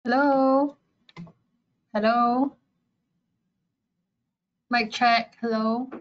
Hello. Hello. Mic check. Hello.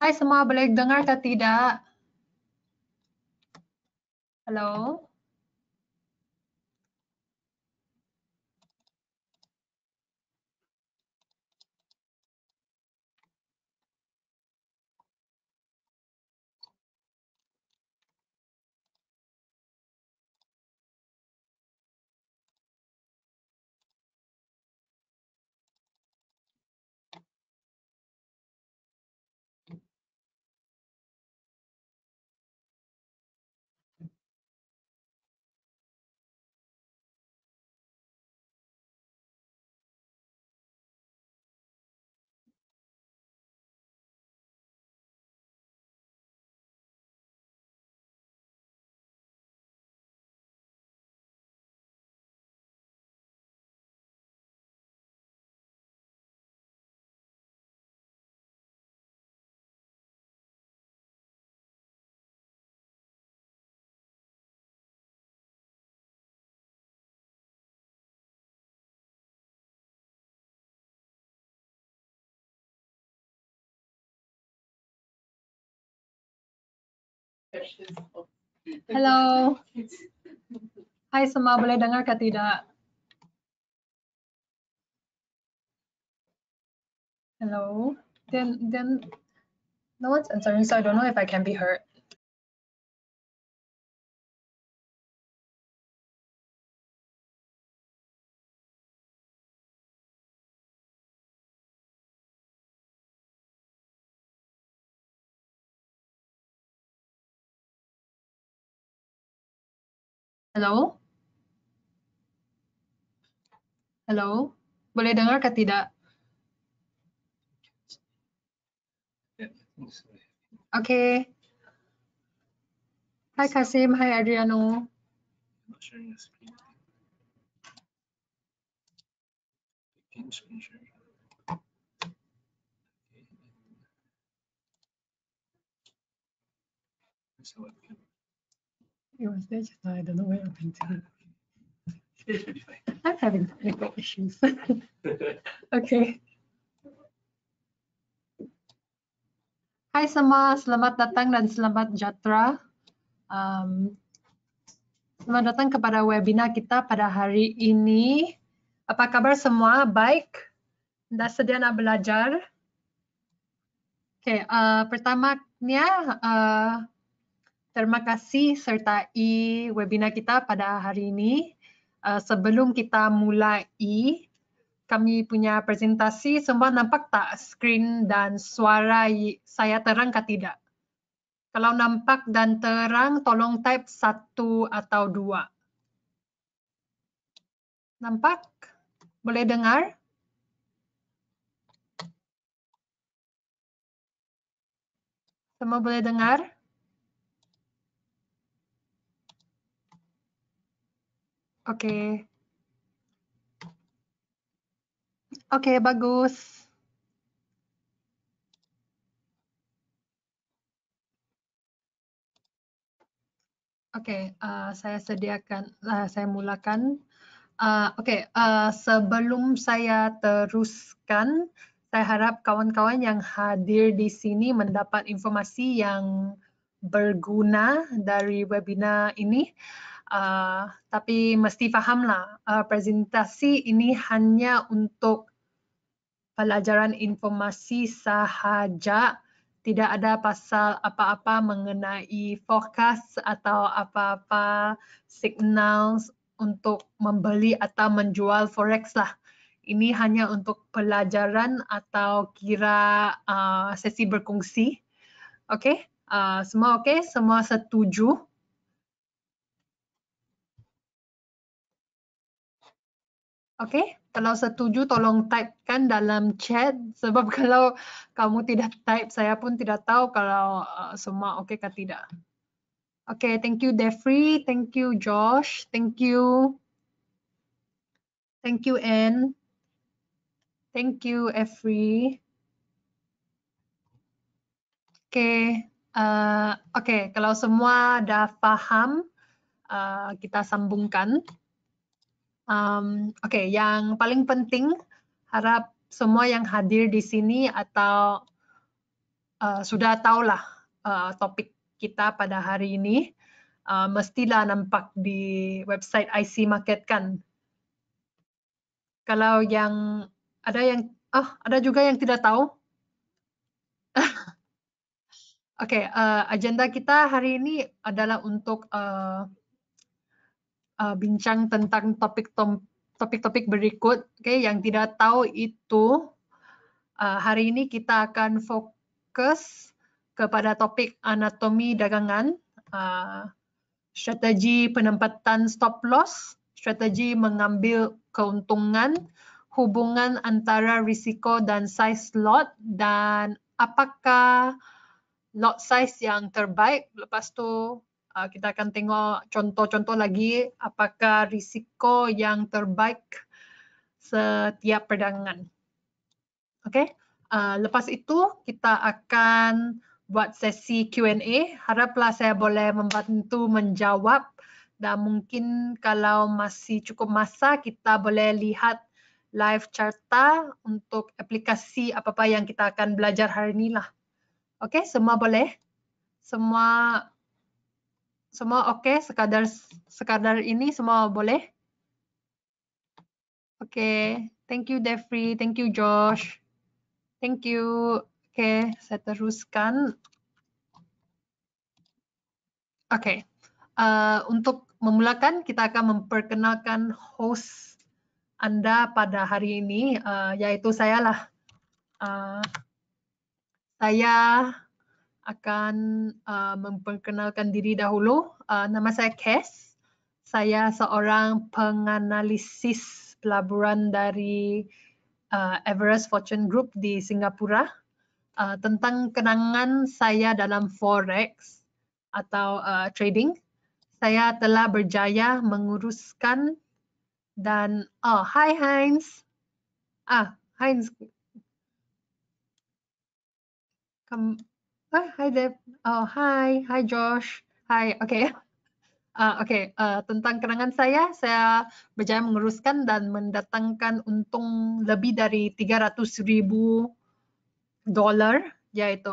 Hai semua, boleh dengar ke tidak? Hello. Hello. Hai semua, boleh dengar ke tidak? Hello. Then no one's answering, so I don't know if I can be heard. Hello. Hello. Boleh dengar ke tidak? Okay. Hai Kasim, hai Adriano. It was there just now, I don't know what happened to it. I'm having technical issues. Okay. Hai semua, selamat datang dan selamat sejahtera. Selamat datang kepada webinar kita pada hari ini. Apa kabar semua? Baik? Dah sedia nak belajar? Okay, pertamanya terima kasih sertai webinar kita pada hari ini. Sebelum kita mulai, kami punya presentasi, semua nampak tak skrin dan suara saya terang ke tidak? Kalau nampak dan terang, tolong type 1 atau 2. Nampak? Boleh dengar? Semua boleh dengar? Oke. Oke, bagus. Oke, saya sediakan, saya mulakan. Oke, sebelum saya teruskan, saya harap kawan-kawan yang hadir di sini mendapat informasi yang berguna dari webinar ini. Tapi mesti fahamlah, presentasi ini hanya untuk pelajaran informasi sahaja, tidak ada pasal apa-apa mengenai forecast atau apa-apa signal untuk membeli atau menjual forex lah. Ini hanya untuk pelajaran atau kira sesi berkongsi. Okey? Semua okey? Semua setuju? Oke, kalau setuju tolong typekan dalam chat sebab kalau kamu tidak type saya pun tidak tahu kalau semua oke kah tidak. Oke, thank you Devri, thank you Josh, thank you Anne, thank you Efri. Oke, kalau semua dah paham, kita sambungkan. Oke, yang paling penting harap semua yang hadir di sini atau sudah tahulah topik kita pada hari ini, mestilah nampak di website IC Market kan. Kalau yang ada juga yang tidak tahu. Oke, agenda kita hari ini adalah untuk bincang tentang topik-topik berikut. Oke, yang tidak tahu itu hari ini kita akan fokus kepada topik anatomi dagangan, strategi penempatan stop loss, strategi mengambil keuntungan, hubungan antara risiko dan size lot, dan apakah lot size yang terbaik. Lepas tu kita akan tengok contoh-contoh lagi apakah risiko yang terbaik setiap perdagangan. Oke, lepas itu kita akan buat sesi Q&A. Haraplah saya boleh membantu menjawab dan mungkin kalau masih cukup masa kita boleh lihat live carta untuk aplikasi apa-apa yang kita akan belajar hari ini lah. Oke, semua boleh? Semua oke? Sekadar ini semua boleh? Oke, thank you Devri, thank you Josh. Thank you. Oke, saya teruskan. Oke, untuk memulakan kita akan memperkenalkan host Anda pada hari ini, yaitu saya lah. Saya akan memperkenalkan diri dahulu. Nama saya Kes. Saya seorang penganalisis pelaburan dari Everest Fortune Group di Singapura. Tentang kenangan saya dalam forex atau trading, saya telah berjaya menguruskan dan hi Heinz. Heinz. Hi Deb. Hi Josh. Hi. Oke. Tentang kenangan saya berjaya menguruskan dan mendatangkan untung lebih dari $300,000, yaitu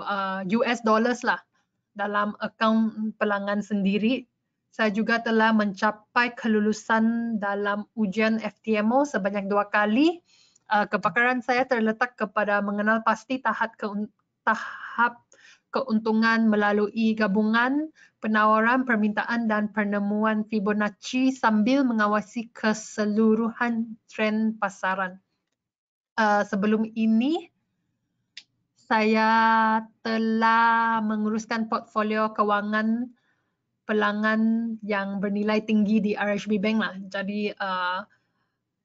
US dollars lah, dalam akaun pelanggan sendiri. Saya juga telah mencapai kelulusan dalam ujian FTMO sebanyak 2 kali. Kepakaran saya terletak kepada mengenal pasti tahap keuntungan melalui gabungan, penawaran, permintaan dan penemuan Fibonacci sambil mengawasi keseluruhan tren pasaran. Sebelum ini, saya telah menguruskan portfolio kewangan pelanggan yang bernilai tinggi di RHB Bank lah. Jadi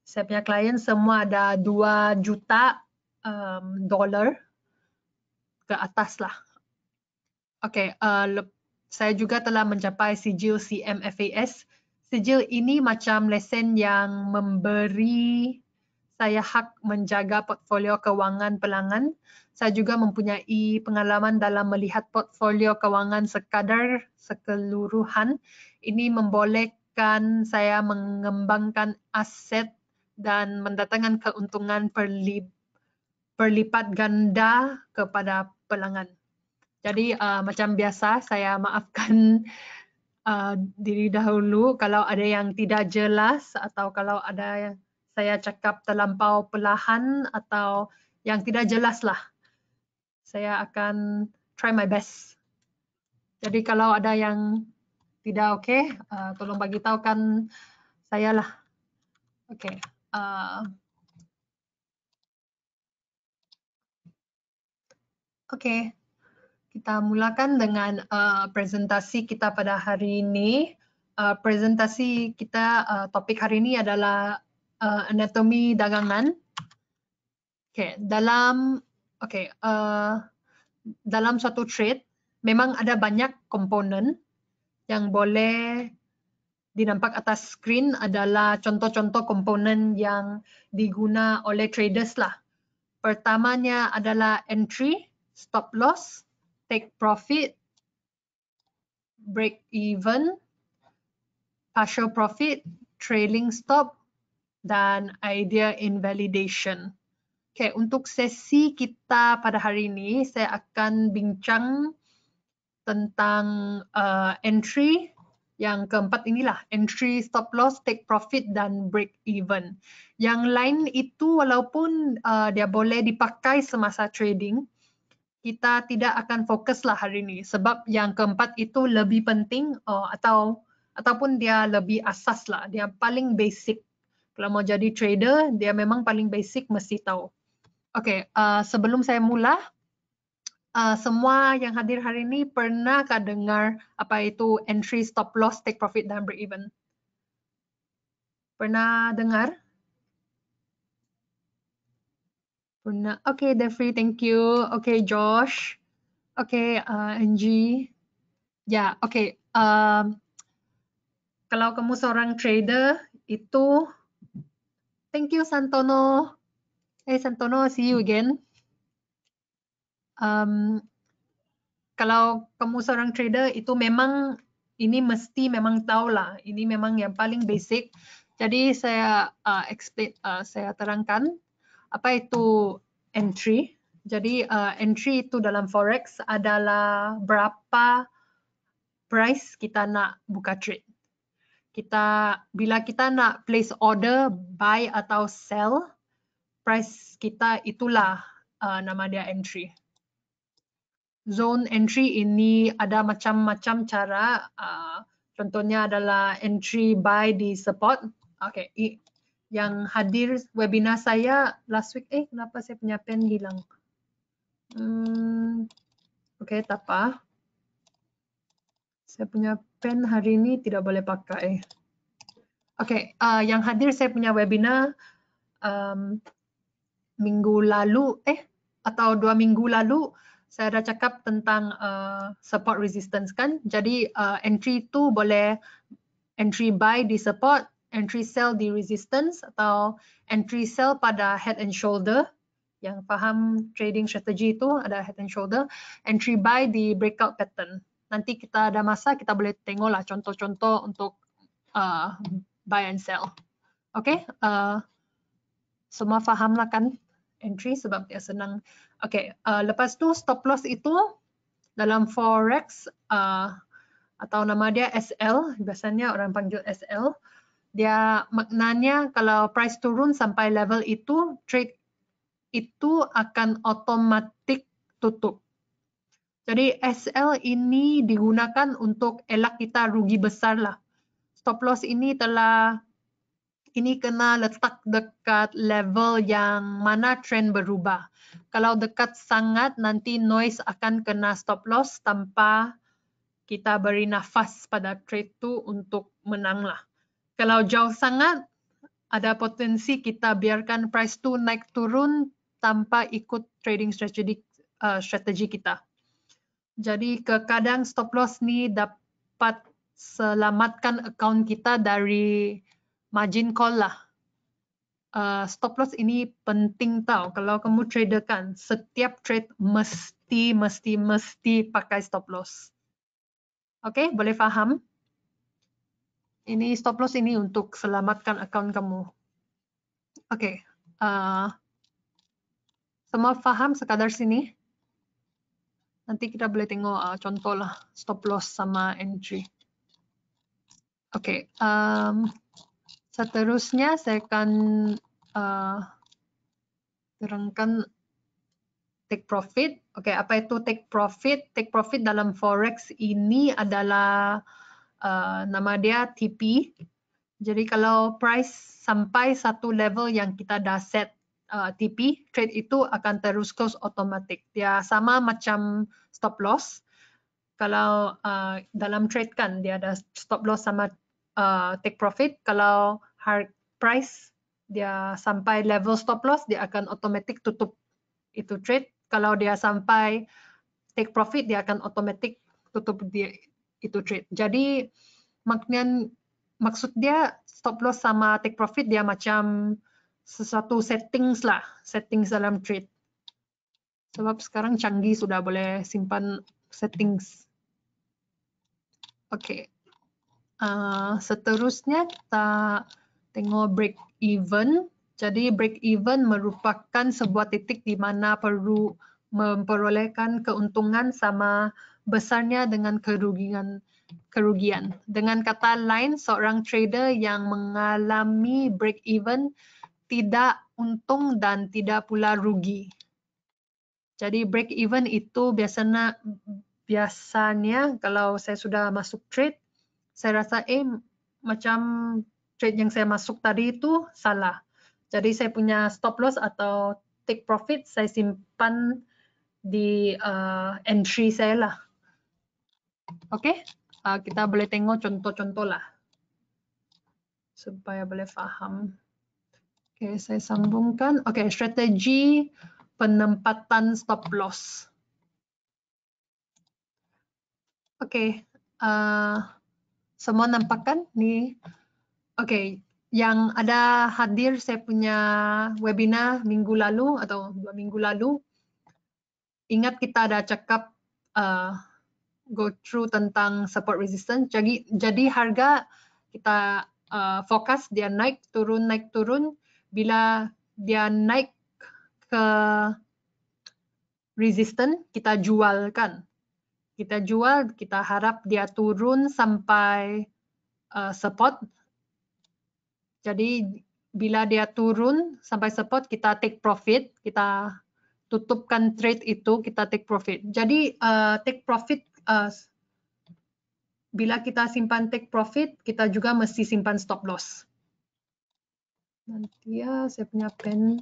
saya punya klien semua ada 2 juta dolar ke atas lah. Oke, saya juga telah mencapai sijil CMFAS. Sijil ini macam lesen yang memberi saya hak menjaga portfolio kewangan pelanggan. Saya juga mempunyai pengalaman dalam melihat portfolio kewangan sekadar keseluruhan. Ini membolehkan saya mengembangkan aset dan mendatangkan keuntungan berlipat ganda kepada pelanggan. Jadi macam biasa saya maafkan diri dahulu kalau ada yang tidak jelas atau kalau ada yang saya cakap terlampau perlahan atau yang tidak jelas lah. Saya akan try my best. Jadi kalau ada yang tidak oke, tolong bagi tahukan saya lah. Oke. Oke. Kita mulakan dengan presentasi kita pada hari ini. Presentasi kita, topik hari ini adalah anatomi dagangan. Dalam suatu trade memang ada banyak komponen yang boleh dinampak atas screen adalah contoh-contoh komponen yang diguna oleh traders lah. Pertamanya adalah entry, stop loss, take profit, break even, partial profit, trailing stop, dan idea invalidation. Untuk sesi kita pada hari ini, saya akan bincang tentang entry. Yang keempat inilah, entry, stop loss, take profit, dan break even. Yang lain itu walaupun dia boleh dipakai semasa trading, kita tidak akan fokuslah hari ini. Sebab yang keempat itu lebih penting ataupun dia lebih asas lah. Dia paling basic. Kalau mau jadi trader, dia memang paling basic mesti tahu. Sebelum saya mula, semua yang hadir hari ini pernahkah dengar apa itu entry, stop loss, take profit, dan break even? Pernah dengar? Pernah. Devri, thank you. Josh. Angie. Ya, kalau kamu seorang trader itu, thank you Santono. Hey Santono, see you again. Kalau kamu seorang trader itu memang ini mesti memang tahu lah. Ini memang yang paling basic. Jadi saya saya terangkan apa itu entry. Jadi entry itu dalam forex adalah berapa price kita nak buka trade. Bila kita nak place order, buy atau sell, price kita itulah nama dia entry. Zone entry ini ada macam-macam cara. Contohnya adalah entry buy di support. Yang hadir webinar saya last week, kenapa saya punya pen hilang? Tak apa. Saya punya pen hari ini tidak boleh pakai. Yang hadir saya punya webinar minggu lalu, atau 2 minggu lalu, saya dah cakap tentang support resistance kan. Jadi entry itu boleh entry buy di support, entry sell di resistance, atau entry sell pada head and shoulder. Yang faham trading strategy itu ada head and shoulder, entry buy di breakout pattern. Nanti kita ada masa kita boleh tengoklah contoh-contoh untuk buy and sell. Semua fahamlah kan entry sebab dia senang. Lepas tu stop loss itu dalam forex atau nama dia SL, biasanya orang panggil SL. Dia maknanya kalau price turun sampai level itu, trade itu akan otomatis tutup. Jadi SL ini digunakan untuk elak kita rugi besar lah. Stop loss ini kena letak dekat level yang mana trend berubah. Kalau dekat sangat, nanti noise akan kena stop loss tanpa kita beri nafas pada trade itu untuk menang lah. Kalau jauh sangat, ada potensi kita biarkan price itu naik turun tanpa ikut trading strategi kita. Jadi kadang stop loss ni dapat selamatkan account kita dari margin call lah. Stop loss ini penting tau. Kalau kamu trader kan, setiap trade mesti pakai stop loss. Boleh faham? Ini stop loss ini untuk selamatkan account kamu. Semua faham sekadar sini? Nanti kita boleh tengok contoh lah stop loss sama entry. Seterusnya saya akan terangkan take profit. Apa itu take profit? Take profit dalam forex ini adalah nama dia TP. Jadi kalau price sampai satu level yang kita dah set TP, trade itu akan terus close otomatis. Dia sama macam stop loss. Kalau dalam trade kan dia ada stop loss sama take profit. Kalau hard price dia sampai level stop loss, dia akan otomatis tutup itu trade. Kalau dia sampai take profit, dia akan otomatis tutup dia itu trade. Jadi maksud dia stop loss sama take profit dia macam sesuatu settings lah, settings dalam trade. Sebab sekarang canggih sudah boleh simpan settings. Oke. Seterusnya kita tengok break even. Jadi break even merupakan sebuah titik di mana perlu memperolehkan keuntungan sama besarnya dengan kerugian. Dengan kata lain, seorang trader yang mengalami break even tidak untung dan tidak pula rugi. Jadi break even itu biasanya kalau saya sudah masuk trade, saya rasa macam trade yang saya masuk tadi itu salah. Jadi saya punya stop loss atau take profit saya simpan di entry saya lah. Oke, kita boleh tengok contoh-contoh lah supaya boleh faham. Oke, saya sambungkan. Oke, strategi penempatan stop loss. Oke, semua nampak kan nih? Oke, yang ada hadir saya punya webinar minggu lalu atau 2 minggu lalu. Ingat kita ada cakap go through tentang support resistance. Jadi harga kita fokus dia naik turun. Bila dia naik ke resistance, kita jualkan. Kita jual, kita harap dia turun sampai support. Jadi bila dia turun sampai support, kita take profit, kita tutupkan trade itu, kita take profit. Jadi take profit, bila kita simpan take profit, kita juga mesti simpan stop loss. Nanti ya, saya punya pen.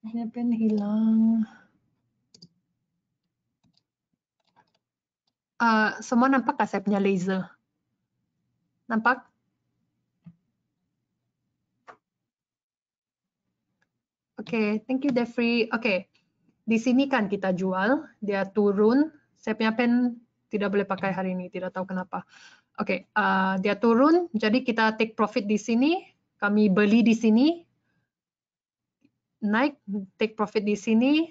Saya punya pen hilang. Semua nampak tak saya punya laser? Nampak? Oke, thank you Defri. Oke, di sini kan kita jual, dia turun. Saya punya pen tidak boleh pakai hari ini, tidak tahu kenapa. Oke, dia turun, jadi kita take profit di sini. Kami beli di sini, naik, take profit di sini,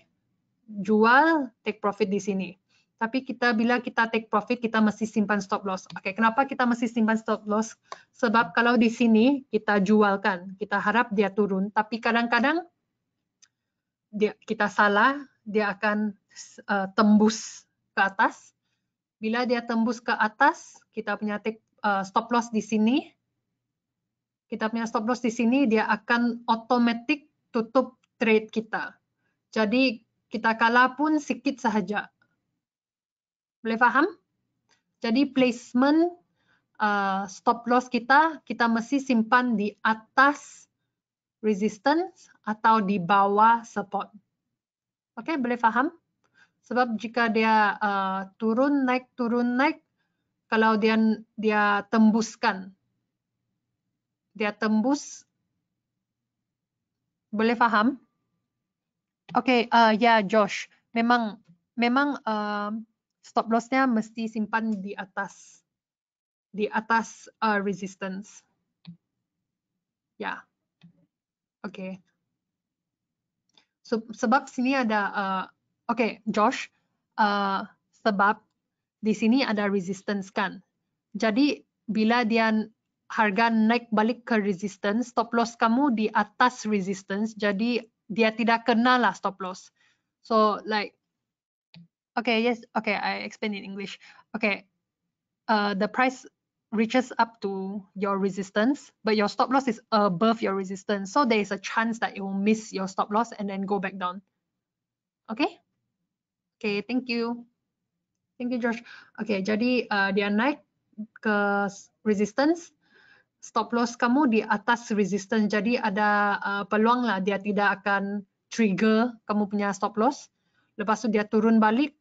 jual, take profit di sini. Tapi bila kita take profit, kita mesti simpan stop loss. Oke, kenapa kita mesti simpan stop loss? Sebab kalau di sini kita jualkan, kita harap dia turun. Tapi kadang-kadang kita salah, dia akan tembus ke atas. Bila dia tembus ke atas, kita punya take stop loss di sini. Kita punya stop loss di sini, dia akan otomatis tutup trade kita. Jadi kita kalah pun sikit sahaja. Boleh faham? Jadi placement stop loss kita mesti simpan di atas resistance atau di bawah support. Oke, boleh faham? Sebab jika dia turun naik, kalau dia tembuskan, dia tembus, boleh faham? Oke, ya Josh, memang stop loss-nya mesti simpan di atas resistance. Ya, oke. Sebab sini ada, oke Josh, sebab di sini ada resistance kan. Jadi bila harga naik balik ke resistance, stop loss kamu di atas resistance, jadi dia tidak kena lah stop loss. So like, okay, yes, okay, I explain in English. Okay, the price reaches up to your resistance, but your stop loss is above your resistance. So there is a chance that it will miss your stop loss and then go back down. Okay? Okay, thank you. Thank you, Josh. Okay, jadi dia naik ke resistance, stop loss kamu di atas resistance, jadi ada peluang lah dia tidak akan trigger kamu punya stop loss. Lepas tu dia turun balik,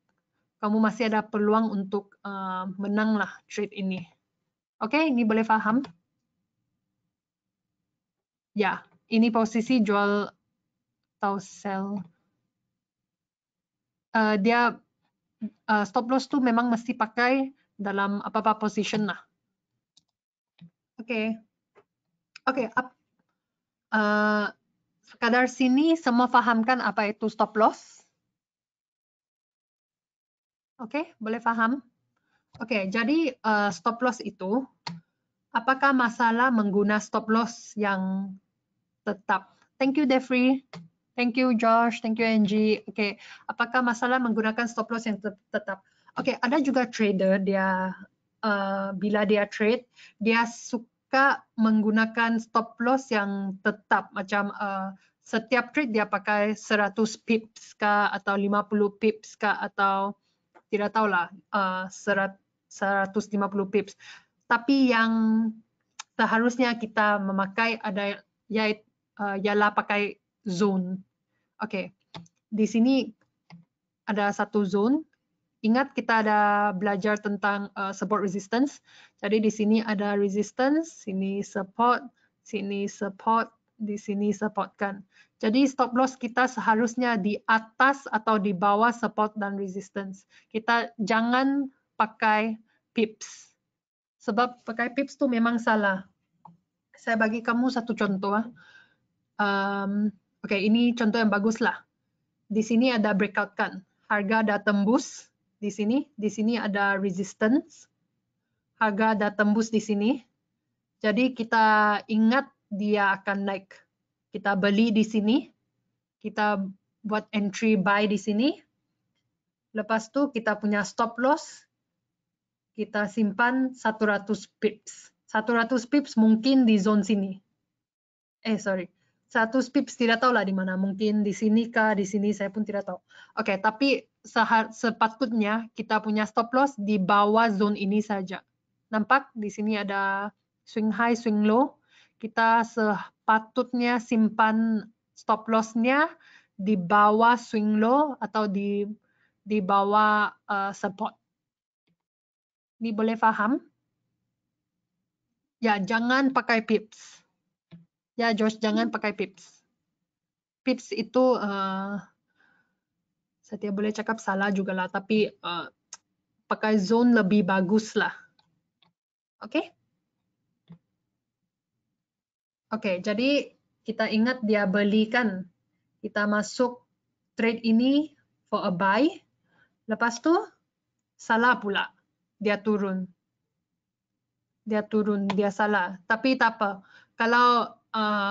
kamu masih ada peluang untuk menang lah trade ini. Oke, ini boleh paham? Ya, ini posisi jual atau sell. Dia stop loss tuh memang mesti pakai dalam apa-apa position lah. Oke. Oke, sekadar sini semua fahamkan apa itu stop loss? Oke, boleh paham? Oke, jadi stop loss itu, apakah masalah mengguna stop loss yang tetap? Thank you, Devri. Thank you, Josh. Thank you, Angie. Oke, apakah masalah menggunakan stop loss yang tetap? Oke, ada juga trader dia bila dia trade, dia suka menggunakan stop loss yang tetap. Macam setiap trade dia pakai 100 pips kah atau 50 pips kah atau tidak tahulah 150 pips. Tapi yang seharusnya kita memakai ada ialah pakai zone. Oke, di sini ada satu zone. Ingat kita ada belajar tentang support resistance. Jadi di sini ada resistance, sini support, di sini support kan. Jadi stop loss kita seharusnya di atas atau di bawah support dan resistance. Kita jangan pakai pips. Sebab pakai pips tu memang salah. Saya bagi kamu satu contoh. Oke, ini contoh yang bagus lah. Di sini ada breakout kan. Harga ada tembus di sini ada resistance. Harga ada tembus di sini. Jadi kita ingat dia akan naik. Kita beli di sini. Kita buat entry buy di sini. Lepas tu kita punya stop loss. Kita simpan 100 pips. 100 pips mungkin di zone sini. Sorry. 100 pips tidak tahu lah di mana. Mungkin di sini kah, di sini saya pun tidak tahu. Oke, tapi sepatutnya kita punya stop loss di bawah zone ini saja. Nampak di sini ada swing high, swing low. Kita sepatutnya simpan stop loss-nya di bawah swing low atau di bawah support. Ini boleh paham? Ya, jangan pakai pips. Ya, Josh, jangan pakai pips. Pips itu saya boleh cakap salah juga lah, tapi pakai zone lebih bagus lah. Oke? Oke, jadi kita ingat dia belikan. Kita masuk trade ini for a buy. Lepas tu salah pula. Dia turun. Dia salah. Tapi tak apa. Kalau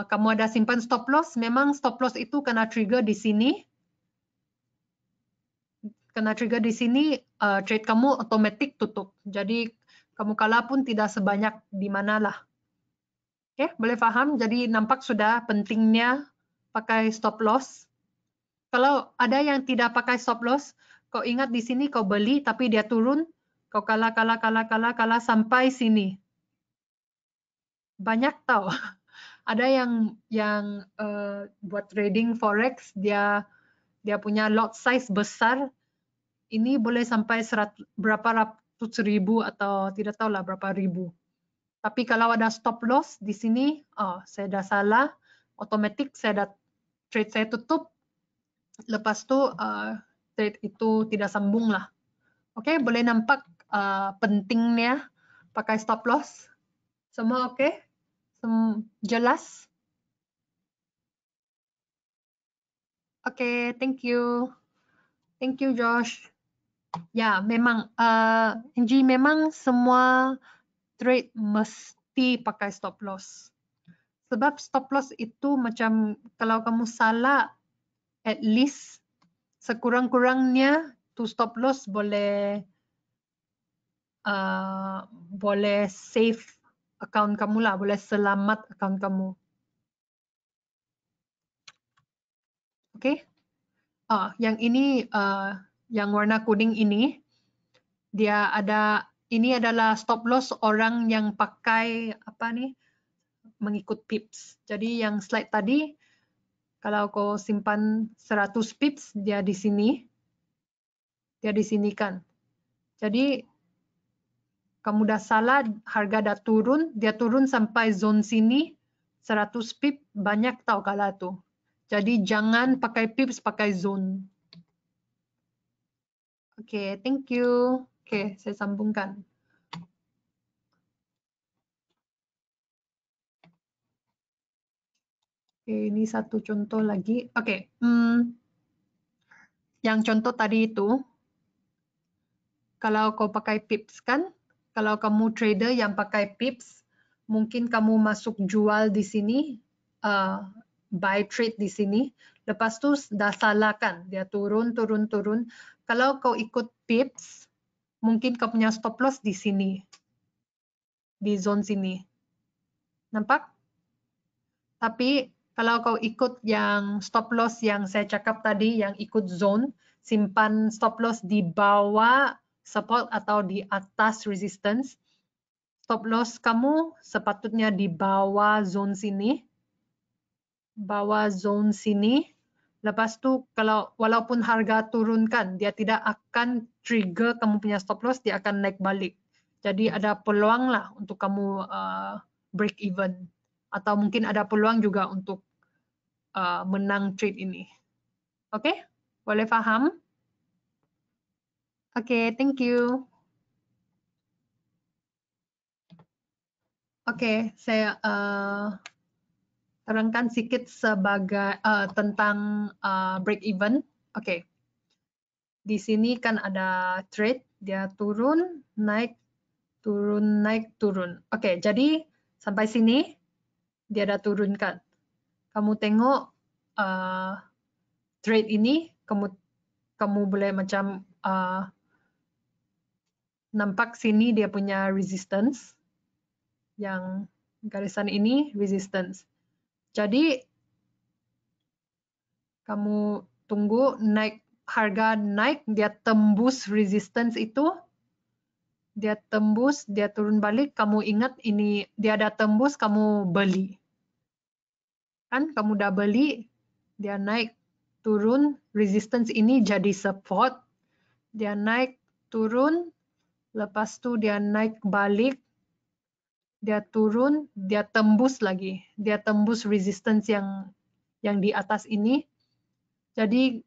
kamu ada simpan stop loss, memang stop loss itu kena trigger di sini. Kena trigger di sini, trade kamu otomatis tutup. Jadi kamu kalah pun tidak sebanyak di mana lah. Oke, boleh paham? Jadi nampak sudah pentingnya pakai stop loss. Kalau ada yang tidak pakai stop loss, kau ingat di sini kau beli tapi dia turun, kau kalah sampai sini. Banyak tahu. Ada yang buat trading forex, dia punya lot size besar. Ini boleh sampai berapa ratus ribu atau tidak tahu lah berapa ribu. Tapi kalau ada stop loss di sini, saya dah salah, otomatis trade saya tutup. Lepas tu trade itu tidak sambung lah. Oke, boleh nampak pentingnya pakai stop loss. Semua oke? Jelas? Oke, thank you. Thank you, Josh. Ya, memang Angie, memang semua trade mesti pakai stop loss. Sebab stop loss itu macam kalau kamu salah, at least sekurang-kurangnya to stop loss boleh save account kamu lah, boleh selamat account kamu. Oke? Yang ini yang warna kuning ini dia ada, ini adalah stop loss orang yang pakai apa nih, mengikut pips. Jadi yang slide tadi, kalau kau simpan 100 pips, dia di sini kan. Jadi kamu dah salah, harga dah turun, dia turun sampai zone sini, 100 pip, banyak tau kalah tuh. Jadi jangan pakai pips, pakai zone. Oke, thank you. Oke, saya sambungkan. Oke, ini satu contoh lagi. Oke, yang contoh tadi itu, kalau kau pakai pips kan, kalau kamu trader yang pakai pips, mungkin kamu masuk jual di sini, buy trade di sini, lepas tu dah salah kan, dia turun, turun, turun. Kalau kau ikut pips, mungkin kau punya stop loss di sini, di zone sini. Nampak? Tapi kalau kau ikut yang stop loss yang saya cakap tadi, yang ikut zone, simpan stop loss di bawah support atau di atas resistance, stop loss kamu sepatutnya di bawah zone sini. Bawah zone sini. Lepas tu kalau walaupun harga turunkan, dia tidak akan trigger kamu punya stop loss, dia akan naik balik. Jadi ada peluang lah untuk kamu break even. Atau mungkin ada peluang juga untuk menang trade ini. Oke? Boleh faham? Oke, thank you. Oke, saya terangkan sedikit sebagai tentang break even. Oke. Di sini kan ada trade, dia turun, naik, turun, naik, turun. Oke, jadi sampai sini dia dah turunkan. Kamu tengok trade ini, kamu boleh macam nampak sini dia punya resistance. Yang garisan ini resistance. Jadi kamu tunggu naik, harga naik, dia tembus resistance itu, dia tembus, dia turun balik, kamu ingat ini dia ada tembus, kamu beli. Kan kamu dah beli, dia naik, turun, resistance ini jadi support, dia naik, turun, lepas tu dia naik balik, dia turun, dia tembus lagi, dia tembus resistance yang di atas ini. Jadi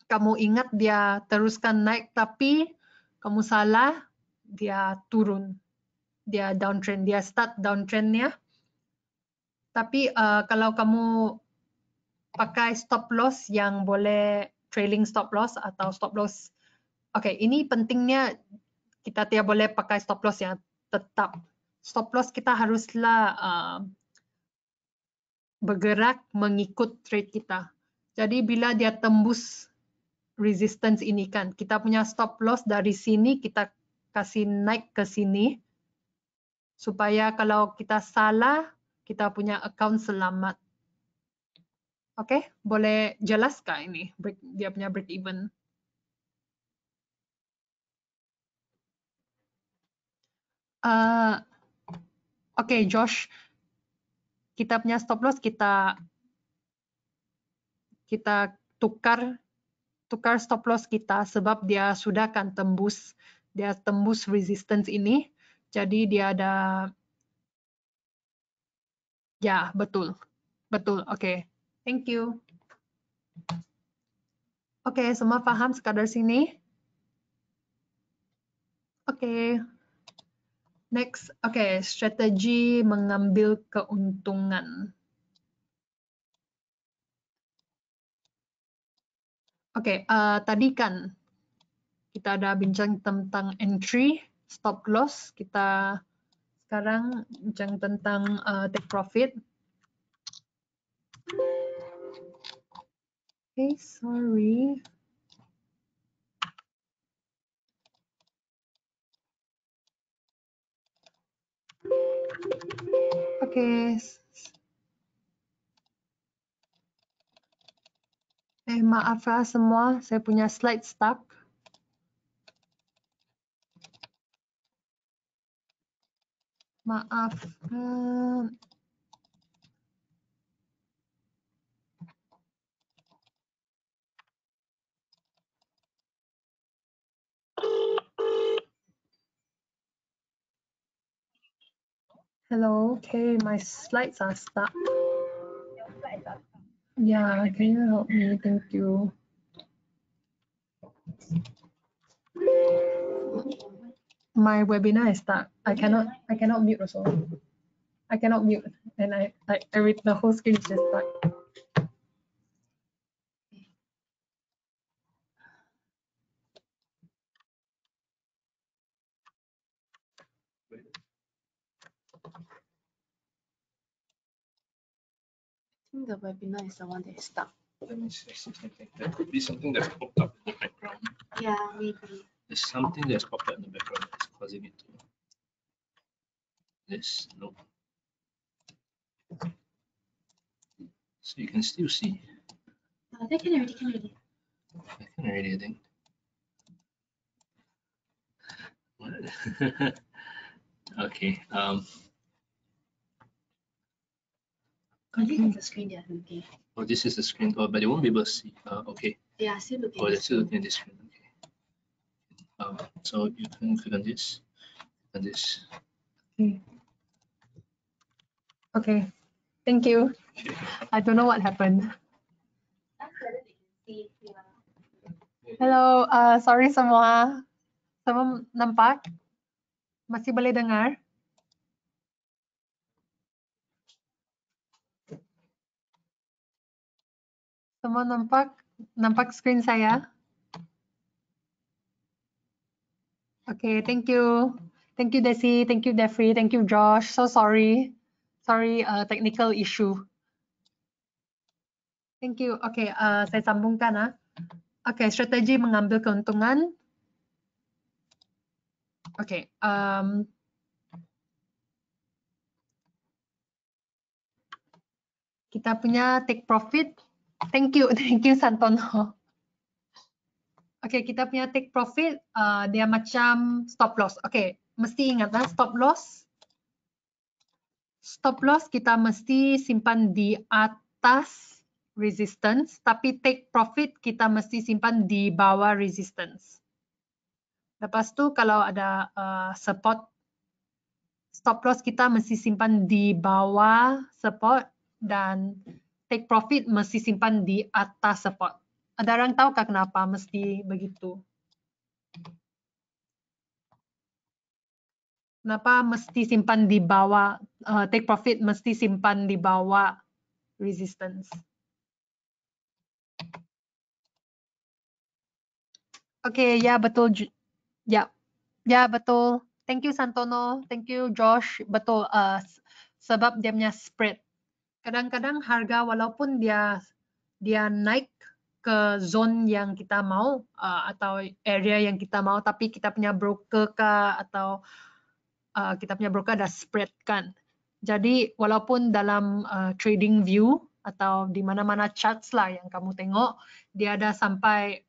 kamu ingat dia teruskan naik, tapi kamu salah, dia turun, dia downtrend, dia start downtrendnya. Tapi kalau kamu pakai stop loss yang boleh trailing stop loss atau stop loss, oke, ini pentingnya kita tidak boleh pakai stop loss yang tetap. Stop loss kita haruslah bergerak mengikut trade kita. Jadi bila dia tembus resistance ini kan, kita punya stop loss dari sini kita kasih naik ke sini supaya kalau kita salah kita punya account selamat. Oke, boleh jelas kah ini dia punya break even? Oke, Josh, kita punya stop loss kita tukar stop loss kita sebab dia sudah kan tembus resistance ini, jadi dia ada, ya betul, oke, thank you. Oke, semua paham sekadar sini? Oke. Next, oke, strategi mengambil keuntungan. Oke, tadi kan kita ada bincang tentang entry, stop loss. Kita sekarang bincang tentang take profit. Okay, sorry. Oke. Maaf ya semua, saya punya slide stuck. Maaf. Hello. Okay, my slides are stuck. Yeah, can you help me? Thank you. My webinar is stuck. I cannot mute also. I cannot mute, and I read the whole screen is just stuck. I think the webinar is the one that is stuck. Let me see something. There could be something that's popped up in the background. Yeah, maybe. There's something that's popped up in the background that's causing it to this. No. So you can still see. They can already. I can already, I think. What? Okay. This is the screen they are looking. Oh, this is the screen. Oh, but they won't be able to see. Okay. Yeah, still looking. Oh, they're still looking at this screen. Okay. So you can click on this and this. Okay. Thank you. I don't know what happened. Hello, sorry semua. Semua nampak? Masih boleh dengar? Semua nampak screen saya? Okay, thank you. Thank you, Desi. Thank you, Jeffrey. Thank you, Josh. So sorry. Sorry, technical issue. Thank you. Okay, saya sambungkan. Okay, strategi mengambil keuntungan. Okay. Kita punya take profit. Thank you Santono. Okay, kita punya take profit dia macam stop loss. Okay, mesti ingat stop loss. Stop loss kita mesti simpan di atas resistance, tapi take profit kita mesti simpan di bawah resistance. Lepas tu kalau ada support, stop loss kita mesti simpan di bawah support dan take profit mesti simpan di atas support. Ada orang tahu kenapa mesti begitu? Kenapa mesti simpan di bawah, take profit mesti simpan di bawah resistance? Okay, ya betul. Ya betul. Thank you Santono, thank you Josh. Betul, sebab dia punya spread. Kadang-kadang harga walaupun dia naik ke zone yang kita mau atau area yang kita mau, tapi kita punya broker kah atau kita punya broker ada spread kan. Jadi walaupun dalam trading view atau di mana-mana charts lah yang kamu tengok, dia ada sampai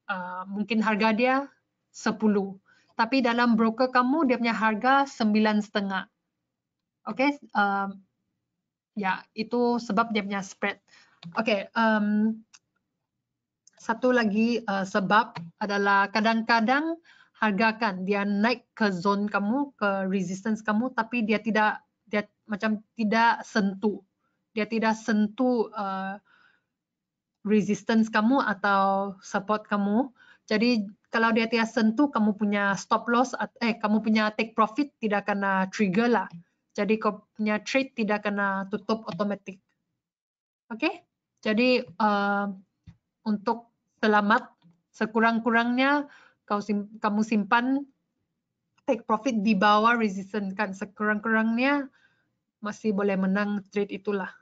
mungkin harga dia 10. Tapi dalam broker kamu dia punya harga 9,5. Okay, ya itu sebab dia punya spread. Okay, satu lagi sebab adalah kadang-kadang harga kan dia naik ke zone kamu, ke resistance kamu, tapi dia macam tidak sentuh. Dia tidak sentuh resistance kamu atau support kamu. Jadi kalau dia tidak sentuh, kamu punya stop loss, kamu punya take profit tidak kena trigger lah. Jadi kau punya trade tidak kena tutup otomatik. Okay? Jadi untuk selamat, sekurang-kurangnya kamu simpan take profit di bawah resistance kan, sekurang-kurangnya masih boleh menang trade itulah.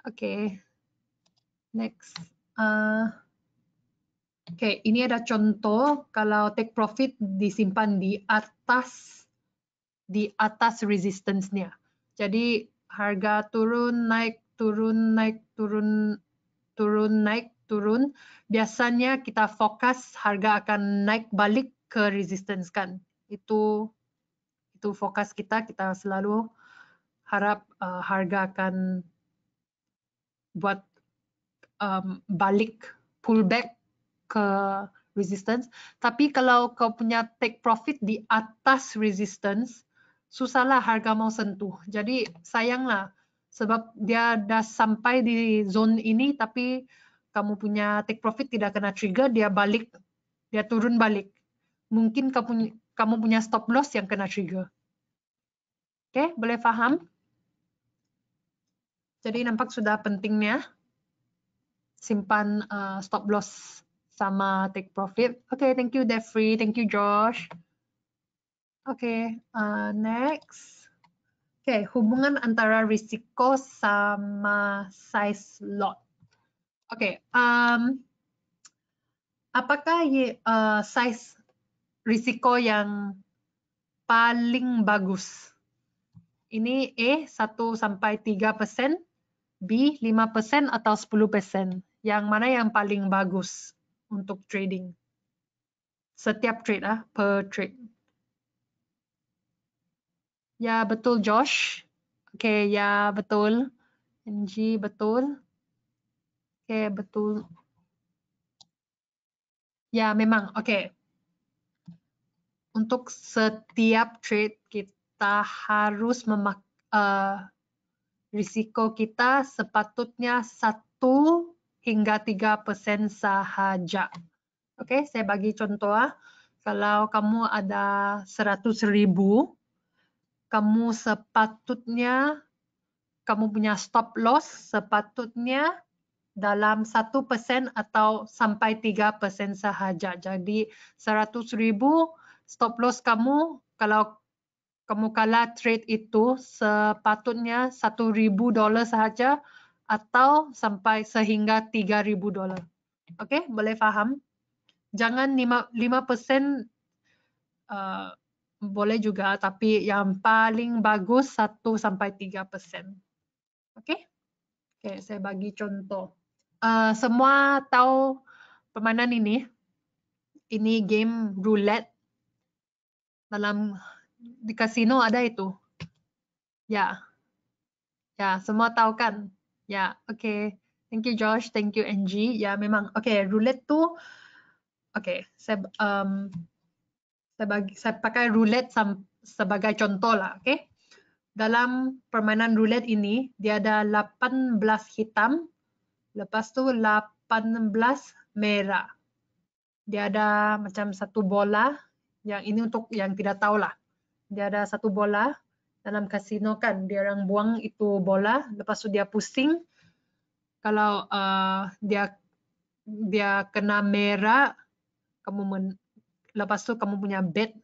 Okay, next. Okay, ini ada contoh kalau take profit disimpan di atas resistance-nya. Jadi harga turun, naik, turun, naik, turun, turun, naik, turun. Biasanya kita fokus harga akan naik balik ke resistance kan. Itu fokus kita selalu harap harga akan buat balik, pullback ke resistance. Tapi kalau kau punya take profit di atas resistance, susahlah harga mau sentuh. Jadi sayanglah sebab dia dah sampai di zone ini tapi kamu punya take profit tidak kena trigger, dia balik, dia turun balik. Mungkin kamu punya stop loss yang kena trigger. Oke, boleh paham? Jadi nampak sudah pentingnya simpan stop loss sama take profit. Oke, thank you Devri, thank you Josh. Oke, next. Oke, hubungan antara risiko sama size lot. Oke, apakah size risiko yang paling bagus? Ini A 1 sampai 3%, B 5% atau 10%. Yang mana yang paling bagus untuk trading? Setiap trade per trade. Ya betul Josh. Oke, ya betul. NG betul. Oke, betul. Ya memang, oke. Untuk setiap trade kita harus risiko kita sepatutnya 1 hingga 3% sahaja. Oke, saya bagi contoh. Kalau kamu ada 100.000, kamu sepatutnya, kamu punya stop loss sepatutnya dalam 1% atau sampai 3% sahaja. Jadi 100.000 stop loss kamu, kalau kamu kalah trade itu sepatutnya $1,000 sahaja atau sampai sehingga $3,000. Oke, boleh paham? Jangan 5% boleh juga, tapi yang paling bagus 1 sampai 3%. Oke? Oke, saya bagi contoh. Semua tahu permainan ini? Ini game roulette. Di kasino ada itu. Ya. Ya, semua tahu kan? Ya, oke. Thank you Josh, thank you NG. Ya, memang. Oke, roulette tuh saya pakai roulette sebagai contoh lah, oke? Dalam permainan roulette ini, dia ada 18 hitam, lepas tu 18 merah. Dia ada macam satu bola, yang ini untuk yang tidak tahu lah. Dia ada satu bola, dalam kasino kan, dia orang buang itu bola, lepas tu dia pusing. Kalau dia kena merah, lepas tu kamu punya bet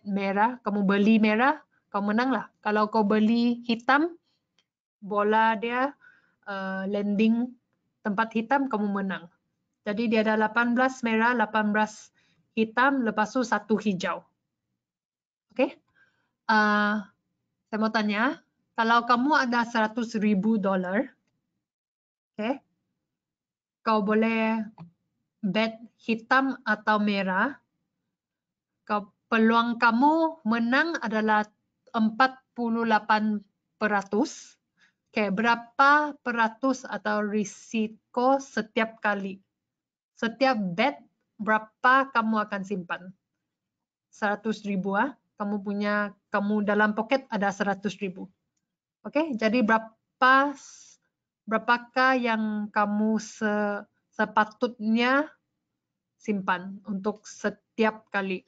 merah, kamu beli merah, kau menang lah. Kalau kau beli hitam, bola dia landing tempat hitam, kamu menang. Jadi dia ada 18 merah, 18 hitam, lepas tu 1 hijau. Oke? Saya mau tanya, kalau kamu ada $100,000, oke? Kau boleh bet hitam atau merah. Peluang kamu menang adalah 48%. Oke, berapa peratus atau risiko setiap kali? Setiap bet, berapa kamu akan simpan? 100.000 kamu dalam pocket ada 100.000. Oke, jadi berapakah yang kamu sepatutnya simpan untuk setiap kali?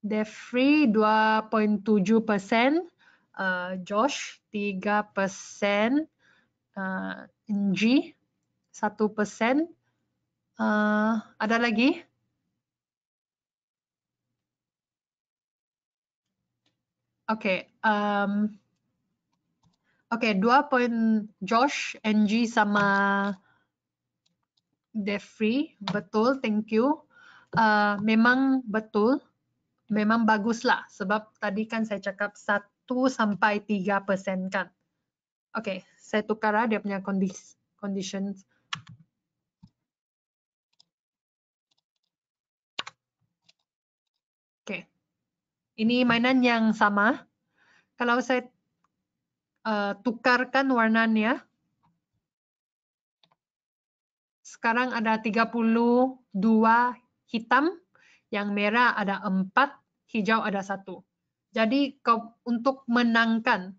Devri 2.7%, Josh 3%, NG 1%. Ada lagi? Oke, oke, 2 Josh, NG sama Devri, betul, thank you. Memang betul, memang baguslah sebab tadi kan saya cakap 1 sampai 3% kan. Oke, saya tukar dia punya conditions. Oke, ini mainan yang sama. Kalau saya tukarkan warnanya, sekarang ada 32 hitam Yang merah ada 4, hijau ada 1. Jadi kau untuk menangkan,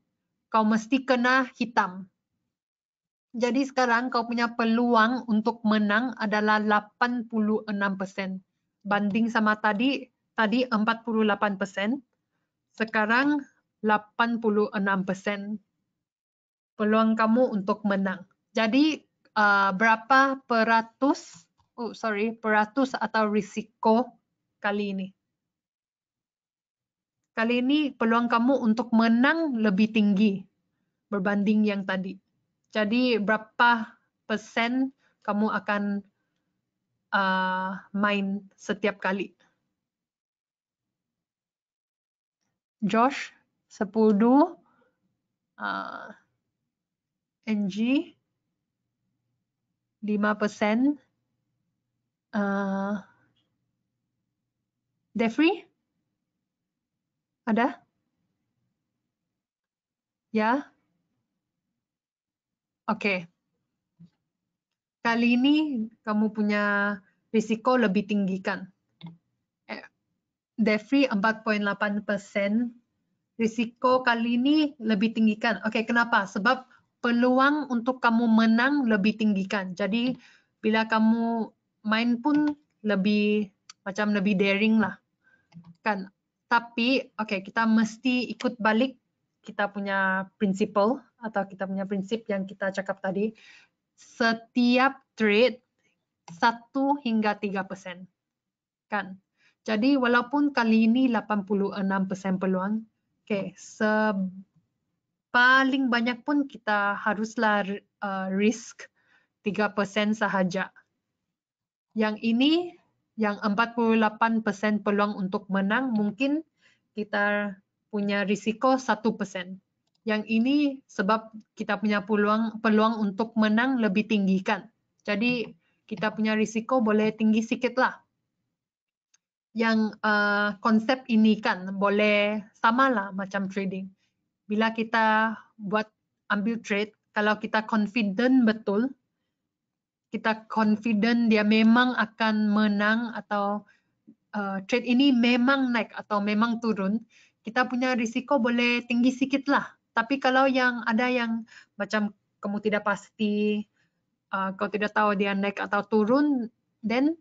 kau mesti kena hitam. Jadi sekarang kau punya peluang untuk menang adalah 86%. Banding sama tadi 48%. Sekarang 86% peluang kamu untuk menang. Jadi berapa peratus atau risiko kali ini? Kali ini peluang kamu untuk menang lebih tinggi berbanding yang tadi. Jadi berapa persen kamu akan main setiap kali? Josh, 10, NG, 5%, Defree, ada? Ya? Oke. Kali ini kamu punya risiko lebih tinggi kan? Defree 4,8%. Risiko kali ini lebih tinggi kan? Oke, kenapa? Sebab peluang untuk kamu menang lebih tinggi kan? Jadi bila kamu main pun lebih daring lah kan? Tapi oke, kita mesti ikut balik kita punya prinsipal atau kita punya prinsip yang kita cakap tadi. Setiap trade 1 hingga 3% kan? Jadi walaupun kali ini 86% peluang, oke, paling banyak pun kita haruslah risk 3% sahaja. Yang ini yang 48% peluang untuk menang, mungkin kita punya risiko 1%. Yang ini sebab kita punya peluang untuk menang lebih tinggi kan. Jadi kita punya risiko boleh tinggi sedikit lah. Yang konsep ini kan boleh sama lah macam trading. Bila kita buat ambil trade, kalau kita confident betul, kita confident dia memang akan menang atau trade ini memang naik atau memang turun, kita punya risiko boleh tinggi sedikit lah. Tapi kalau yang ada yang macam kamu tidak pasti, kau tidak tahu dia naik atau turun, then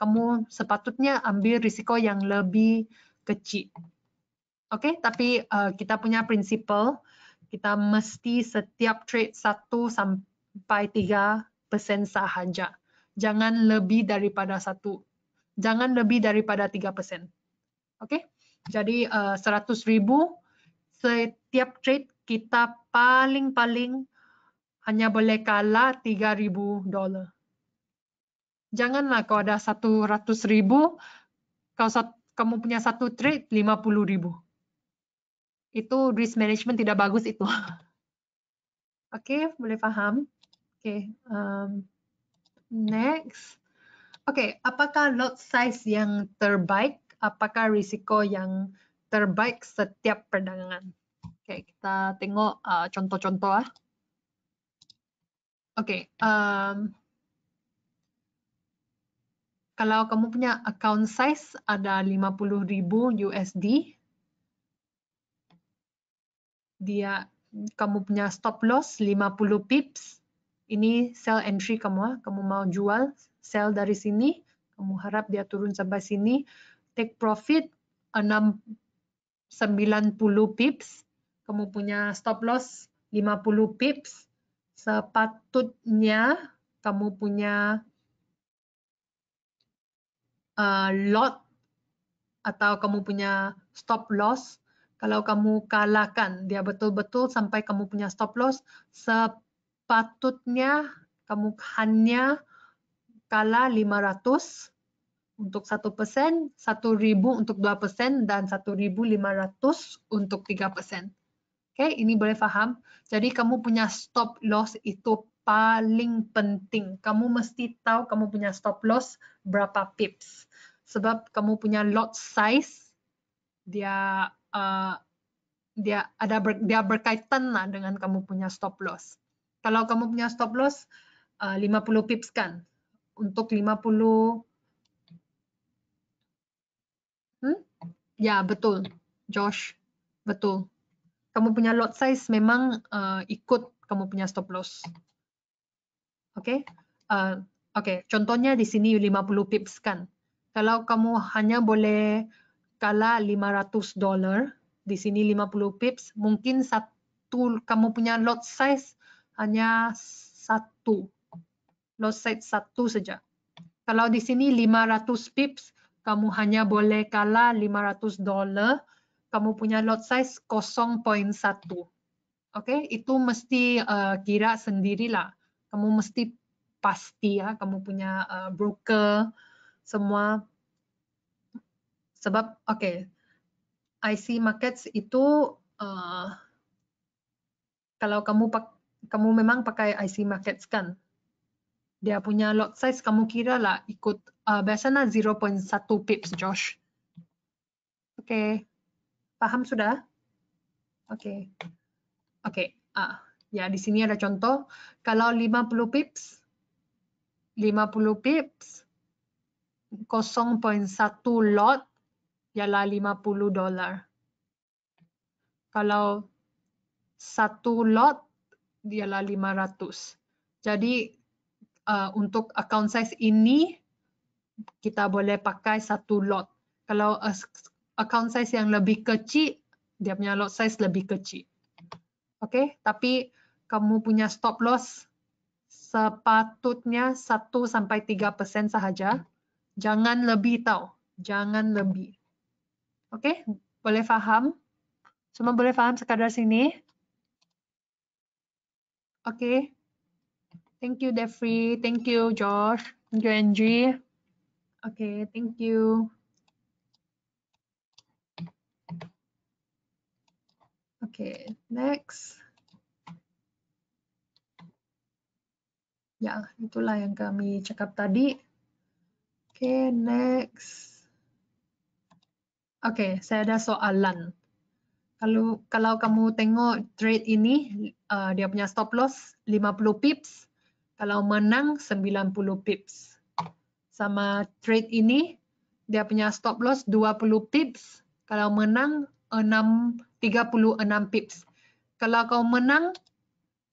kamu sepatutnya ambil risiko yang lebih kecil. Oke, tapi kita punya prinsipal, kita mesti setiap trade 1 sampai 3% sahaja. Jangan lebih daripada 1. Jangan lebih daripada 3%. Oke, jadi 100,000 setiap trade kita paling hanya boleh kalah $3,000. Janganlah kau ada 100,000, kamu punya satu trade 50,000. Itu risk management tidak bagus itu. Oke, boleh paham? Oke, next. Oke, apakah lot size yang terbaik? Apakah risiko yang terbaik setiap perdagangan? Oke, kita tengok contoh-contoh. Oke, kalau kamu punya account size ada 50,000 USD, kamu punya stop loss 50 pips. Ini sell entry kamu, kamu mau jual, sell dari sini, kamu harap dia turun sampai sini, take profit 90 pips, kamu punya stop loss 50 pips, sepatutnya kamu punya lot atau kamu punya stop loss, kalau kamu kalahkan dia betul-betul sampai kamu punya stop loss, sepatutnya kamu hanya kalah 500 untuk 1%, 1,000 untuk 2%, dan 1,500 untuk 3%. Oke, ini boleh paham? Jadi kamu punya stop loss itu paling penting. Kamu mesti tahu kamu punya stop loss berapa pips. Sebab kamu punya lot size, dia berkaitan lah dengan kamu punya stop loss. Kalau kamu punya stop loss 50 pips kan, untuk 50 Ya, betul. Josh, betul. Kamu punya lot size memang ikut kamu punya stop loss. Oke. Oke, contohnya di sini 50 pips kan. Kalau kamu hanya boleh kalah $500, di sini 50 pips, mungkin kamu punya lot size hanya satu. Lot size satu saja. Kalau di sini 500 pips, kamu hanya boleh kalah $500, kamu punya lot size 0.1. Oke, itu mesti kira sendirilah. Kamu mesti pasti ya, kamu punya broker semua. Sebab, oke, IC Markets itu kalau kamu memang pakai IC Markets kan, dia punya lot size kamu kira lah ikut biasanya 0.1 pips, Josh. Oke, paham sudah? Oke. Oke, ya di sini ada contoh. Kalau 50 pips, 0.1 lot ialah $50. Kalau satu lot ialah 500. Jadi untuk account size ini kita boleh pakai satu lot. Kalau account size yang lebih kecil, dia punya lot size lebih kecil. Oke, tapi kamu punya stop loss sepatutnya 1-3% sahaja. Jangan lebih tahu, jangan lebih. Oke, boleh faham? Semua boleh faham sekadar sini? Oke. Thank you, Devri. Thank you, Josh. Thank you, Angie. Oke, thank you. Oke, next. Ya, itulah yang kami cakap tadi. Oke, next. Oke, saya ada soalan. Kalau kamu tengok trade ini, dia punya stop loss 50 pips. Kalau menang 90 pips. Sama trade ini, dia punya stop loss 20 pips. Kalau menang 36 pips. Kalau kau menang,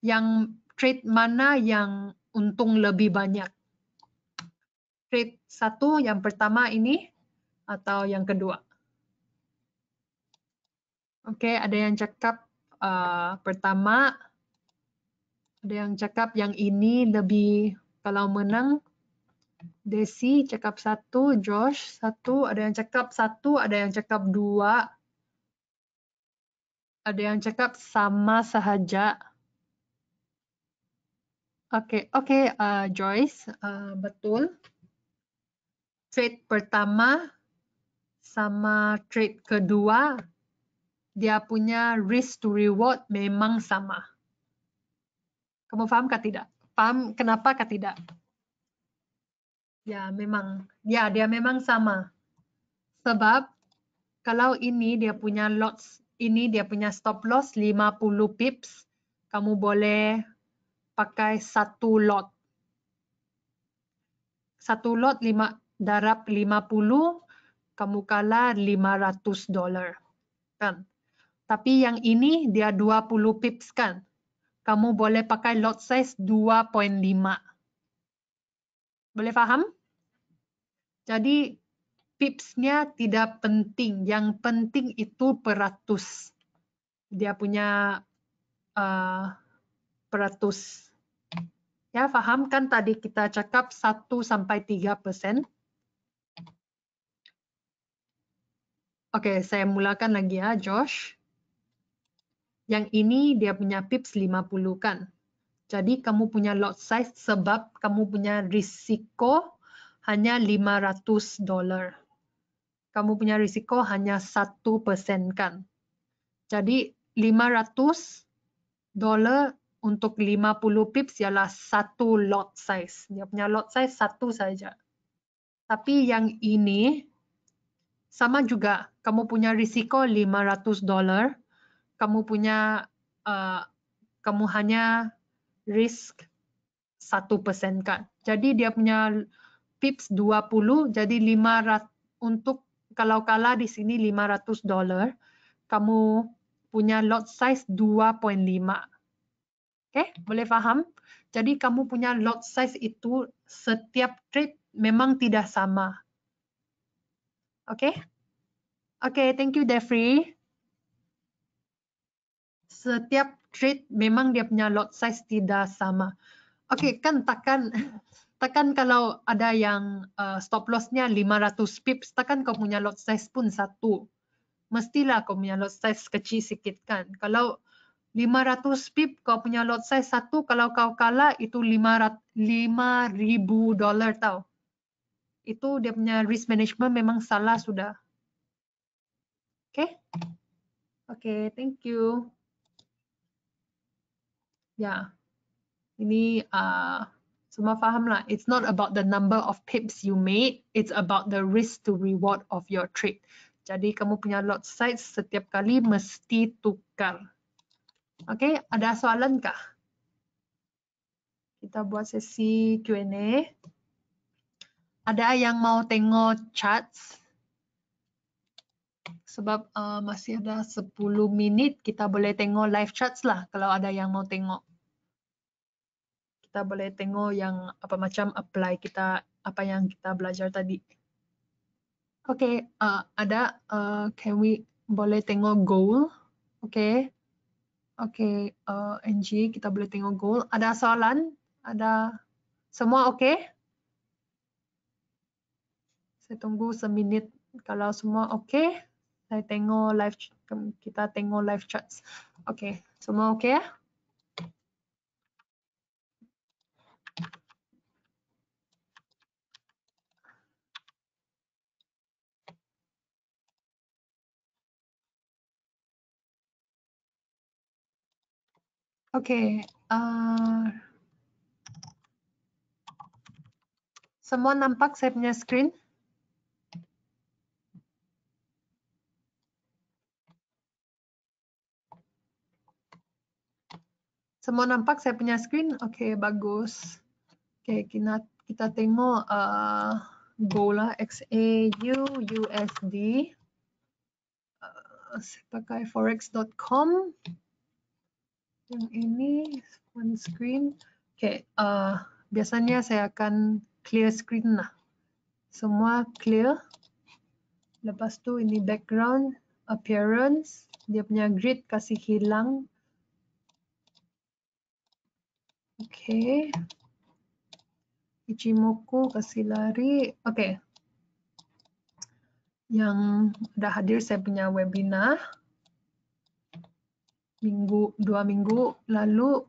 yang trade mana yang untung lebih banyak? Trade satu yang pertama ini atau yang kedua? Oke, ada yang cakap pertama, ada yang cakap yang ini lebih kalau menang. Desi cakap 1, Josh 1, ada yang cakap 1, ada yang cakap 2, ada yang cakap sama sahaja. Oke, Joyce, betul. Trade pertama sama trade kedua, dia punya risk to reward memang sama. Kamu paham kah tidak? Paham kenapa kah tidak? Ya, memang. Ya, dia memang sama. Sebab kalau ini dia punya lots, ini dia punya stop loss 50 pips, kamu boleh pakai satu lot. Satu lot darab 50, kamu kalah $500. Kan? Tapi yang ini dia 20 pips kan? Kamu boleh pakai lot size 2.5. Boleh faham? Jadi pipsnya tidak penting. Yang penting itu peratus. Dia punya peratus. Ya, faham kan tadi kita cakap 1-3%? Oke, saya mulakan lagi ya, Josh. Yang ini dia punya pips 50 kan? Jadi kamu punya lot size sebab kamu punya risiko hanya $500. Kamu punya risiko hanya 1% kan? Jadi $500 untuk 50 pips ialah satu lot size. Dia punya lot size satu saja. Tapi yang ini sama juga. Kamu punya risiko $500. Kamu hanya risk 1% kan. Jadi dia punya pips 20, jadi 500 untuk kalau kalah di sini $500, kamu punya lot size 2.5. Oke, boleh faham? Jadi kamu punya lot size itu setiap trade memang tidak sama. Oke? Oke, thank you Devri. Setiap trade memang dia punya lot size tidak sama. Oke, kan takkan kalau ada yang stop lossnya 500 pips, takkan kau punya lot size pun satu. Mestilah kau punya lot size kecil sikit kan. Kalau 500 pip kau punya lot size satu, kalau kau kalah itu $5,000 tau. Itu dia punya risk management memang salah sudah. Oke? Oke, thank you. Ya, ini semua faham lah. It's not about the number of pips you made, it's about the risk to reward of your trade. Jadi kamu punya lot size setiap kali mesti tukar. Oke, ada soalan kah? Kita buat sesi Q&A. Ada yang mau tengok charts? Sebab masih ada 10 minit, kita boleh tengok live charts lah kalau ada yang mau tengok. Kita boleh tengok yang apa macam apply kita, apa yang kita belajar tadi. Oke, ada, can we boleh tengok goal? Oke, oke, NG kita boleh tengok goal. Ada soalan? Ada semua oke? Saya tunggu seminit. Kalau semua oke, saya tengok live, kita tengok live charts. Oke, semua oke ya? Oke, semua nampak saya punya screen? Semua nampak saya punya screen? Oke, bagus. Oke, kita tengok goal lah, XAU USD. Saya pakai forex.com. Yang ini one screen. Oke, biasanya saya akan clear screen lah. Semua clear. Lepas tu ini background, appearance, dia punya grid kasih hilang. Oke. Ichimoku kasih lari. Oke. Yang udah hadir saya punya webinar. 2 minggu lalu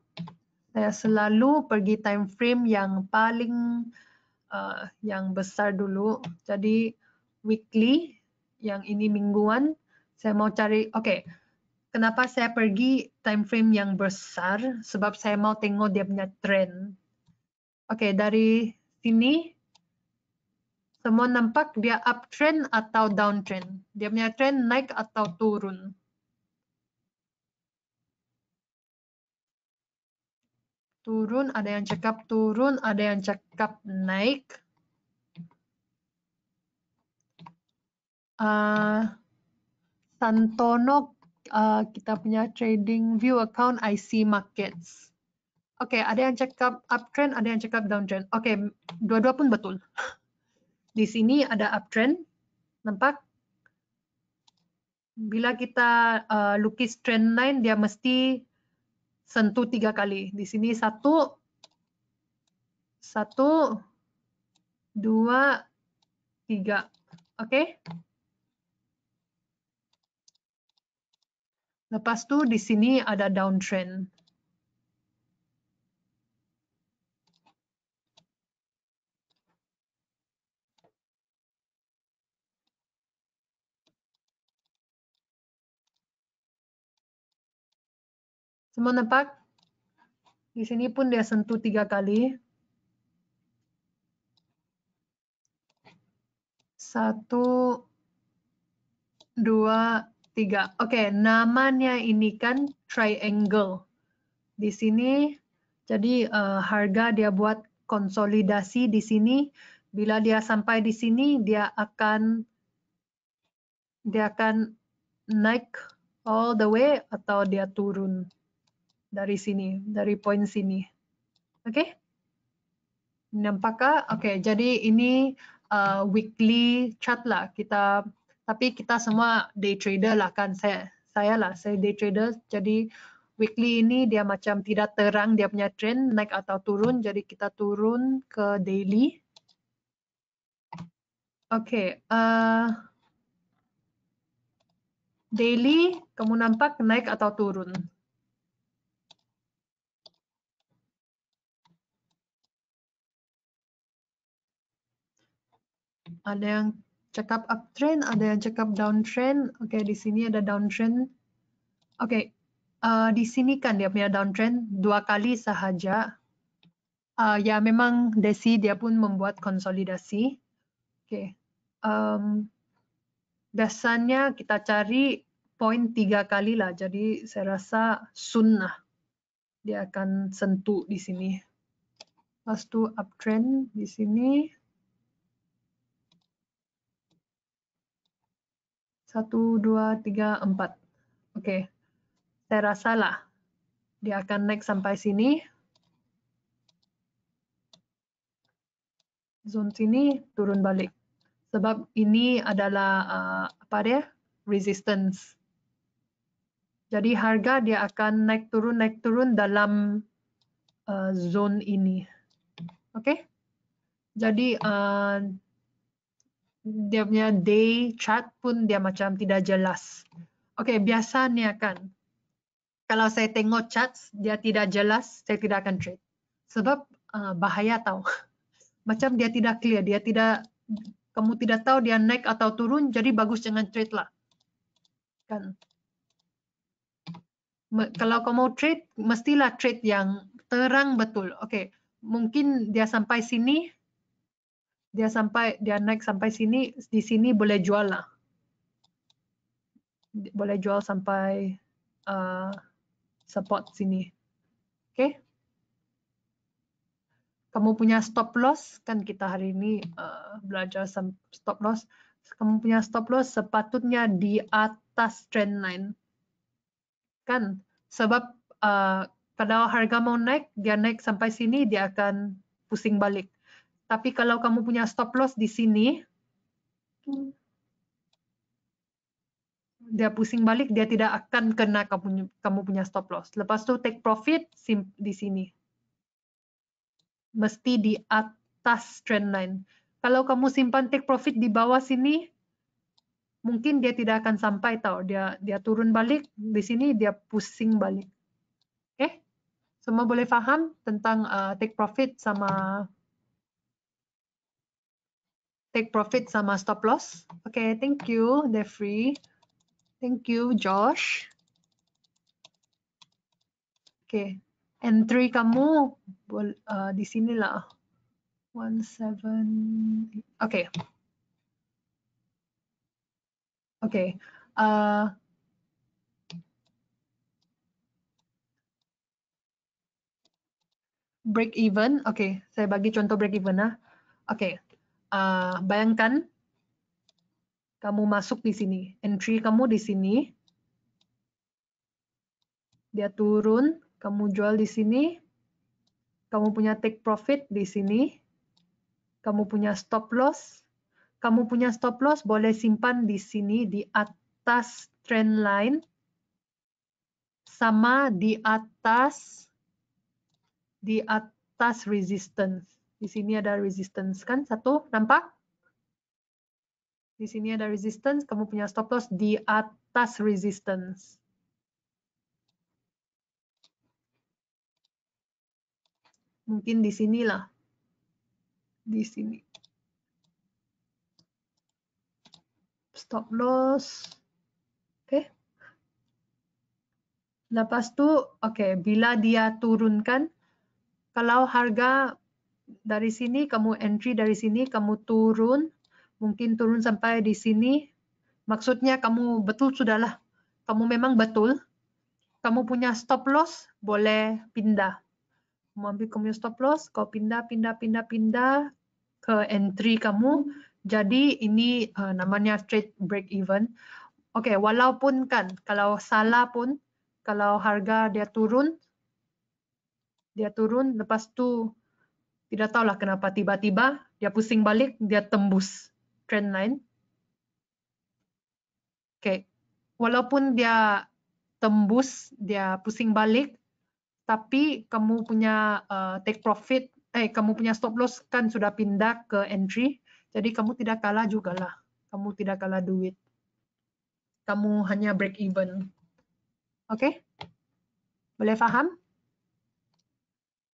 saya selalu pergi time frame yang paling yang besar dulu. Jadi weekly, yang ini mingguan, saya mau cari, oke, kenapa saya pergi time frame yang besar? Sebab saya mau tengok dia punya trend. Oke, dari sini semua nampak dia uptrend atau downtrend. Dia punya trend naik atau turun. Turun, ada yang cakap turun, ada yang cakap naik. Santono, kita punya trading view account IC Markets. Oke, ada yang cakap uptrend, ada yang cakap downtrend. Oke, dua-dua pun betul. Di sini ada uptrend, nampak? Bila kita lukis trend line, dia mesti sentuh 3 kali. Di sini 1, 2, 3. Oke? Lepas tu di sini ada downtrend. Semua nampak? Di sini pun dia sentuh 3 kali. 1, 2, 3. Oke, namanya ini kan triangle. Di sini, jadi harga dia buat konsolidasi di sini. Bila dia sampai di sini, dia akan dia akan naik all the way atau dia turun dari sini, dari poin sini. Oke? Nampakkah? Oke, jadi ini weekly chart lah kita, tapi kita semua day trader lah kan, saya day trader, jadi weekly ini dia macam tidak terang dia punya trend naik atau turun, jadi kita turun ke daily. Oke, daily kamu nampak naik atau turun? Ada yang cakap uptrend, ada yang cakap downtrend. Oke, di sini ada downtrend. Oke, di sini kan dia punya downtrend 2 kali sahaja. Ya memang Desi dia pun membuat konsolidasi. Oke, biasanya kita cari poin 3 kali lah. Jadi saya rasa sunnah dia akan sentuh di sini. Lepas tu uptrend di sini. 1, 2, 3, 4. Oke, saya rasa lah dia akan naik sampai sini. Zone sini turun balik. Sebab ini adalah apa dia? Resistance. Jadi harga dia akan naik turun dalam zone ini. Oke? Jadi dia punya day chart pun dia macam tidak jelas. Oke, biasanya kan kalau saya tengok chart dia tidak jelas, saya tidak akan trade. Sebab bahaya tahu. Macam dia tidak clear, kamu tidak tahu dia naik atau turun, jadi bagus jangan trade lah. Kan? Kalau kamu trade, mestilah trade yang terang betul. Oke, mungkin dia sampai sini, dia naik sampai sini, di sini boleh jual lah. Boleh jual sampai support sini. Oke? Kamu punya stop loss, kan kita hari ini belajar stop loss. Kamu punya stop loss sepatutnya di atas trend line. Kan? Sebab kalau harga mau naik, dia naik sampai sini, dia akan pusing balik. Tapi kalau kamu punya stop loss di sini, dia pusing balik, dia tidak akan kena kamu punya stop loss. Lepas tu take profit di sini. Mesti di atas trend line. Kalau kamu simpan take profit di bawah sini, mungkin dia tidak akan sampai tahu. Dia turun balik, di sini dia pusing balik. Oke? Semua boleh faham tentang take profit sama stop loss? Okay, thank you, Defree. Thank you, Josh. Okay, entry kamu di sini lah. 17. Okay. Okay. Break even. Okay, saya bagi contoh break even lah. Okay. Bayangkan kamu masuk di sini. Entry kamu di sini. Dia turun, kamu jual di sini. Kamu punya take profit di sini. Kamu punya stop loss. Kamu punya stop loss boleh simpan di sini di atas trend line sama di atas resistance. Di sini ada resistance kan? Satu, nampak? Di sini ada resistance, kamu punya stop loss di atas resistance. Mungkin di sinilah. Di sini. Stop loss. Oke. Lepas tu, oke, bila dia turunkan, kalau harga dari sini, kamu entry dari sini, kamu turun, mungkin turun sampai di sini, maksudnya kamu betul sudahlah. Kamu memang betul. Kamu punya stop loss, boleh pindah. Kamu ambil kamu stop loss, kau pindah ke entry kamu. Jadi ini namanya trade break even. Oke, walaupun kan kalau salah pun, kalau harga dia turun, lepas tu tidak tahulah kenapa tiba-tiba dia pusing balik, dia tembus trend line. Oke, walaupun dia tembus, dia pusing balik, tapi kamu punya take profit, kamu punya stop loss kan sudah pindah ke entry, jadi kamu tidak kalah juga lah. Kamu tidak kalah duit. Kamu hanya break even. Oke? Boleh faham?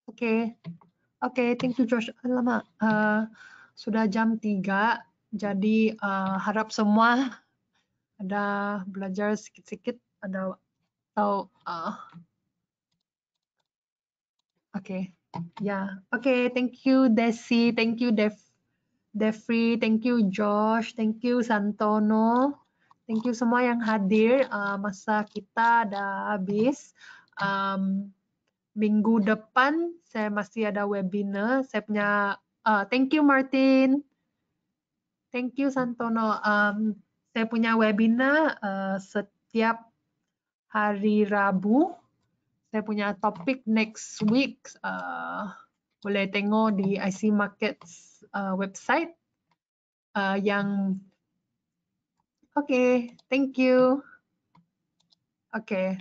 Oke. Oke, thank you Josh. Lama. Sudah jam 3, jadi harap semua ada belajar sikit-sikit, ada tahu. Oke. Ya, oke. Thank you Desi, thank you Devri, thank you Josh, thank you Santono, thank you semua yang hadir. Masa kita dah habis. Minggu depan saya masih ada webinar. Saya punya thank you Martin, thank you Santono. Saya punya webinar setiap hari Rabu. Saya punya topik next week. Boleh tengok di IC Markets website. Yang okay, thank you. Okay.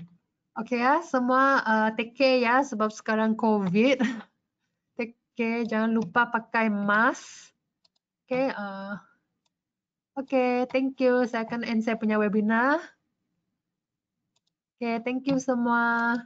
Okay ya, semua take care ya sebab sekarang COVID. Take care, jangan lupa pakai mask. Okay, okay, thank you. Saya akan end saya punya webinar. Okay, thank you semua.